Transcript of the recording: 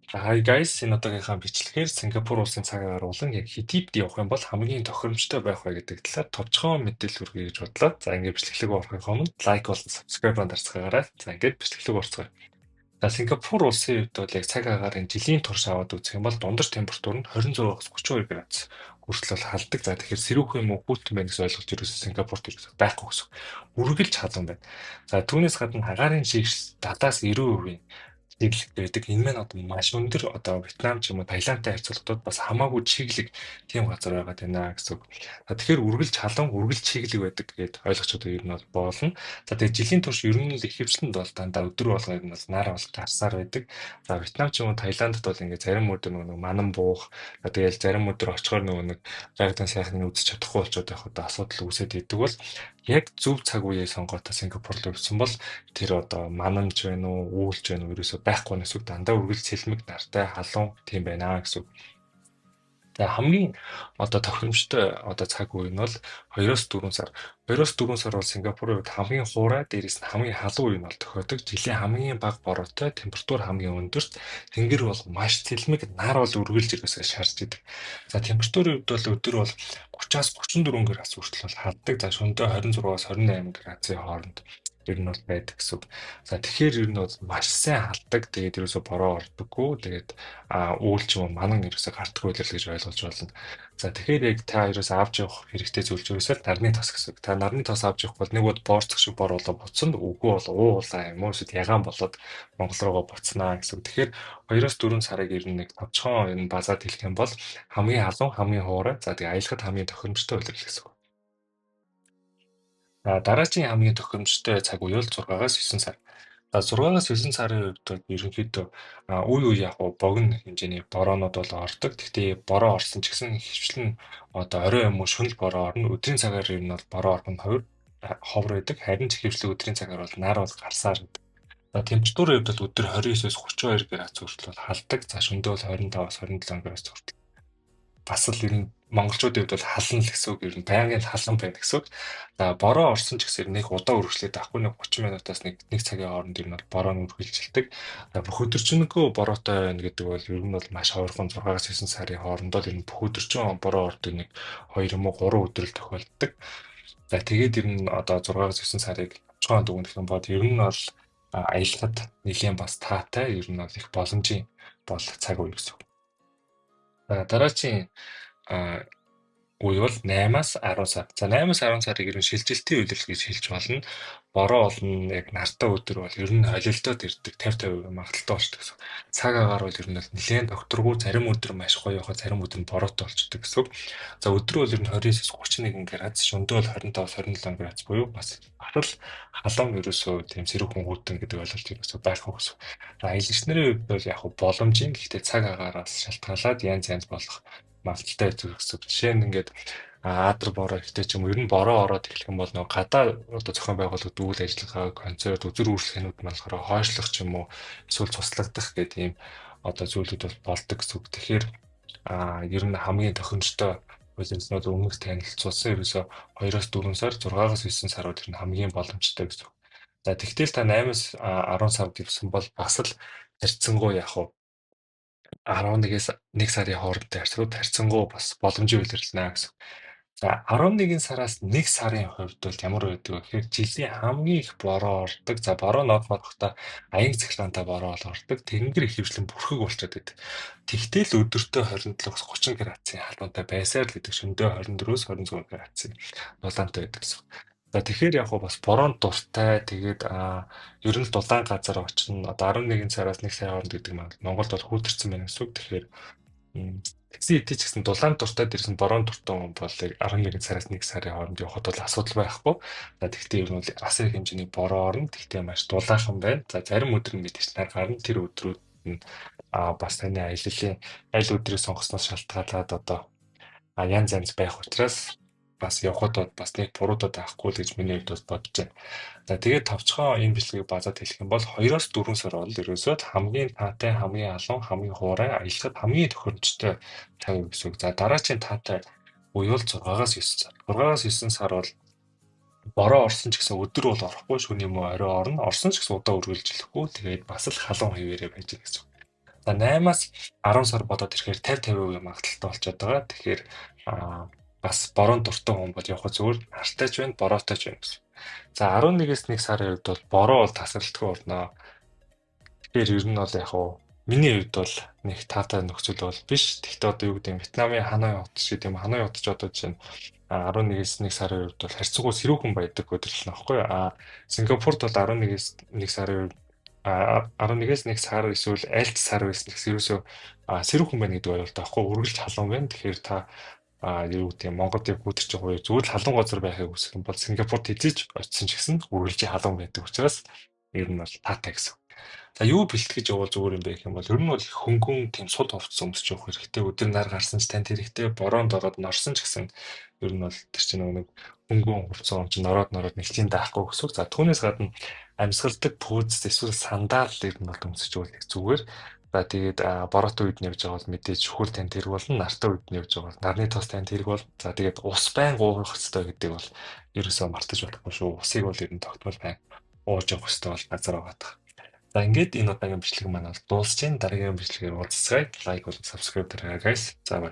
Hi guys, энэ удаагийнхаа бичлэгээр Сингапур улсын цаг агаар болон яг хэдийд явах юм бол хамгийн тохиромжтой байх вэ гэдэг талаар товчхон мэдээлэл хүргэе гэж бодлоо. За ингээд бичлэглэг орохын өмнө лайк болон subscribe дарцгаагаарай. За ингээд бичлэглэг орцгоё. За Сингапур улсын хувьд бол яг цаг агаарын жилийн турш аваад үзэх юм бол дундаж температур нь 26-аас 32 градус хүртэл бол халддаг. За тэгэхээр сэрүүхэн юм уу хүйтэн байна гэж ойлгож ерөөсөө Сингапурт ерөөсөө байхгүй гэсэн. Үргэлж халуун байна. За түүнээс гадна агаарын шигш 70-90% чиглэг байдаг. Энэ маань одоо маш өндөр одоо Вьетнам ч юм уу Таиландтай харьцуулахад бас хамаагүй чиглэг тийм газар байгаад байна гэсэн үг. За тэгэхээр үргэлж халуун, үргэлж чиглэг байдаг гэдээ ойлгочод ер нь бол болно. За тэгээд жилийн турш ер нь л ихэвчлэнд бол дандаа өдөр болгоо ер нь бол нар бол гарсаар байдаг. За Вьетнам ч юм уу Таиландд бол ингээд зарим өдөр нөгөө манан буух, тэгээд зарим өдөр очихоор нөгөө нэг рагдан сайхныг үзэж чадахгүй болчиход байх одоо асуудал үүсээд идэг бол яг зөв цаг үеийг сонгоод Сингапур руу явсан бол тэр одоо манамж байна уу, үүлж байна уу ерөөсөө байхгүй нэс үг дандаа үргэлж сэлмэг нартай халуун тийм байна гэсэн үг. За хамгийн одоо тохиромжтой одоо цаг үе нь бол 2-4 сар. 2-4 сар бол Сингапурын хувьд хамгийн хуурай, дээрээс нь хамгийн халуун үе нь бол тохиодог. Жилийн хамгийн бага бороотой, температур хамгийн өндөрт, тэнгэр бол маш цэлмэг, нар бол үргэлж ирээсээ шарж идэг. За температурын хувьд бол өдөр бол 30-аас 34 градус хүртэл бол хаддаг. За шөнөдөө 26-аас 28 градусын хооронд ер нь бол байдаг гэсэн үг. За тэгэхээр ер нь бол маш сайн халдаг. Тэгээд ерөөсө бороо ордоггүй. Тэгээд үүл ч юм уу манан ерөөсө гартгүй л гэж ойлгож байна. За тэгэхээр яг та хоёроос авч явах хэрэгтэй зүйлч ерөөсөө нарны тос гэсэн үг. Та нарны тос авч явах бол нэг бод боорцох шиг бор болоо буцсан. Үгүй бол уулаа юм уу эсвэл ягаан болоод Монгол руугаа буцнаа гэсэн үг. Тэгэхээр 2-4 сарыг ер нь нэг товчхон ер нь базаад хэлэх юм бол хамгийн халуун, хамгийн хуурай. За тэгээ аялахад хамгийн тохиромжтой үйлрэл гэсэн үг. Дараагийн хамгийн тохиромжтой цаг үе бол 6-аас 9 сар. За 6-аас 9 сарын үед бол ерөнхийдөө үе үе яг богино хэмжээний бороонууд бол ордог. Гэхдээ бороо орсон ч гэсэн хөвчлэн одоо орой юм уу шөнөл бороо орно. Өдрийн цагаар ер нь бол бороо орох нь ховор байдаг. Харин ч хөвчлэг өдрийн цагаар бол нар бол гарсаар байдаг. За температурын хувьд бол өдөр 29-с 32 градус хүртэл бол халддаг. За шөнөдөө бол 25-аас 27 градус хүртэл бас л ер нь монголчуудын хувьд бол хална л гэсэн үг, ер нь байнгын халан байна гэсэн үг. За бороо орсон ч гэсэн нэг удаа үргэлжлээд авахгүй нэг 30 минутаас нэг цагийн хооронд ер нь бол бороо нь үргэлжилдэг. За бүх өдөржингөө бороотой байна гэдэг бол ер нь бол маш ховорхон 6-аас 9 сарын хооронд бол ер нь бүх өдөржин бороо ордог нэг 2 юм уу 3 өдрөл тохиолддог. За тэгээд ер нь одоо 6-аас 9 сарыг товчхон дүгнэх юм бол ер нь бол аялахад нэлийн бас таатай, ер нь бол их боломжийн бол цаг үе гэсэн үг. За дараагийн үе бол 8-аас 10 сар. За 8-аас 10 сарыг ер нь шилжилтийн үйлрэл гэж хэлж болно. Бороо олон яг нартай өдөр бол ер нь холилдоод ирдэг 50% магадaltaй болчтой гэсэн. Цаг агаар бол ер нь нэлээд докторгүй, зарим өдөр маш гоё явахад зарим өдөр нь бороотой болчтой гэсэн. За өдөр бол ер нь 29-с 31 градус, шөнөдөө бол 25-27 градус буюу бас л халуун ерөөсөө тийм сэрүүхэн хүйтэн гэдэг ойлголт ерөөсөө байхгүй гэсэн. За аялагч нарын хувьд бол яг боломжийн гэхдээ цаг агаараас шалтгаалаад янз янз болох магадaltaй гэсэн. Жишээ нь ингээд Адар бороо ихтэй ч юм уу ер нь бороо ороод эхлэх юм бол нөгөө гадаа одоо зохион байгуулалт үйл ажиллагаа, концерт, үзэр үйлчлэгээнүүд маань болохоор хойшлох ч юм уу эсвэл цуслагдах гэх тийм одоо зүйлүүд бол болдог гэсэн үг. Тэгэхээр ер нь хамгийн тохиромжтой үйлчлэгчнүүд өмнөх танилцуулсан ерөөсөө 2-4 сар, 6-аас 9 сарууд ер нь хамгийн боломжтой гэсэн үг. За тэгтэл та 8-аас 10 сард ирсэн бол бас л харьцангуй яг 11-ээс 1 сарын хоорондын харьцангуй бас боломжийн үйлрэлнэ гэсэн. За 11 сараас 1 сарын хувьд бол ямар байдаг вэ гэхээр жилийн хамгийн их бороо ордог. За бороо нот бодохдоо аян циклонтой бороо ордог. Тэнгэр ихэвчлэн бүрхэг болчиход байдаг. Тэгтэл өдөртөө 27-аас 30 градусын халуунтай байсаар л гэдэг. Шөнөдөө 24-өөс 26 градусын дулаантай байдаг гэсэн. За тэгэхээр яг бас бороонд дуртай. Тэгээд ер нь дулаан газар очно. Одоо 11 сараас 1 сарын хооронд гэдэг маань Монголд бол хүйтэрсэн байна гэсэн үг. Тэгэхээр такси идэж гэсэн дулаан дуртай дэрсэн борон дуртай хүн бол 11 сараас 1 сарын хооронд явахад бол асуудал байхгүй. За тэгтээ ер нь бол ас их хэмжээний бороо орно. Тэгтээ маш дулаахан байна. За зарим өдөр нь мэдээж нар гарна. Тэр өдрүүд нь бас таны аяллаа аль өдрийг сонгосноос шалтгаалаад одоо янз янз байх учраас бас явхад бол бас нэг буруудад авахгүй л гэж миний хувьд бас бодож байна. За тэгээд товчхон энэ бичлэгийг базаад хэлэх юм бол 2-4 сар бол ерөөсөө хамгийн таатай, хамгийн алуун, хамгийн хуурай, аялахад хамгийн тохиромжтой цаг үе гэсэн үг. За дараагийн таатай үе бол 6-аас 9 сар. 6-аас 9 сар бол бороо орсон ч гэсэн өдөр бол орохгүй, шөнө юм уу орой орно. Орсон ч гэсэн удаа үргэлжлэхгүй. Тэгээд бас л халуун хэвээрээ байж байгаа гэсэн үг. За 8-аас 10 сар бодоод ирэхээр 50% магадaltaй болчиход байгаа. Тэгэхээр аа бас бороонд дуртай хүн бол яг зүгээр хартай ч байна, бороотой ч байна гэсэн. За 11-ээс 1 сарын үед бол бороо бол тасралтгүй болно. Тэгэхээр ер нь бол яг уу миний хувьд бол нэг таатай нөхцөл бол биш. Гэхдээ одоо юу гэдэг нь Вьетнамын Ханой хот шиг юм. Ханой хот ч одоо жишээ нь 11-ээс 1 сарын үед бол харьцангуй сэрүүхэн баядаг өдрөл нь аахгүй. Сингапурт бол 11-ээс 1 сарын үед 11-ээс 1 сар эсвэл альт сар байсан гэсэн ерөөсөө сэрүүхэн байна гэдэг ойлголт аахгүй. Үргэлж халуун байна. Тэгэхээр та юу гэдэг юм Монголд яг өдөрч байгаа зүгээр л халуун газар байхыг хүсэх юм бол Сингапурт эзэж очисон ч гэсэн үргэлж халуун байдаг учраас ер нь бол таатай гэсэн. За юу бэлтгэж явал зүгээр юм бэ гэх юм бол ер нь бол хөнгөн тийм суд хувцас өмсөж явах хэрэгтэй. Өдөр нар гарсан ч танд хэрэгтэй. Бороонд ороод норсон ч гэсэн ер нь бол тэр чинь нэг хөнгөн хувцас өмч нороод нэгжийн даахгүй гэсэн. За түүнээс гадна амьсгалдаг пүүз эсвэл сандал ер нь бол өмсөж явал их зүгээр. За тэгээд бороотой үед нь явж байгаа бол мэдээж хөл танд хэрэг болно. Нартай үед нь явж байгаа бол нарны тос танд хэрэг бол. За тэгээд ус байн уух хэрэгтэй гэдэг бол ерөөсөө мартаж болохгүй шүү. Усыг бол ер нь тогтмол байн ууж явах хэрэгтэй бол газар байгаа. За ингээд энэ удаагийн бичлэг маань бол дуусч, дараагийн бичлэгээр уулзцгаая. Лайк болон subscribe дараарай guys. За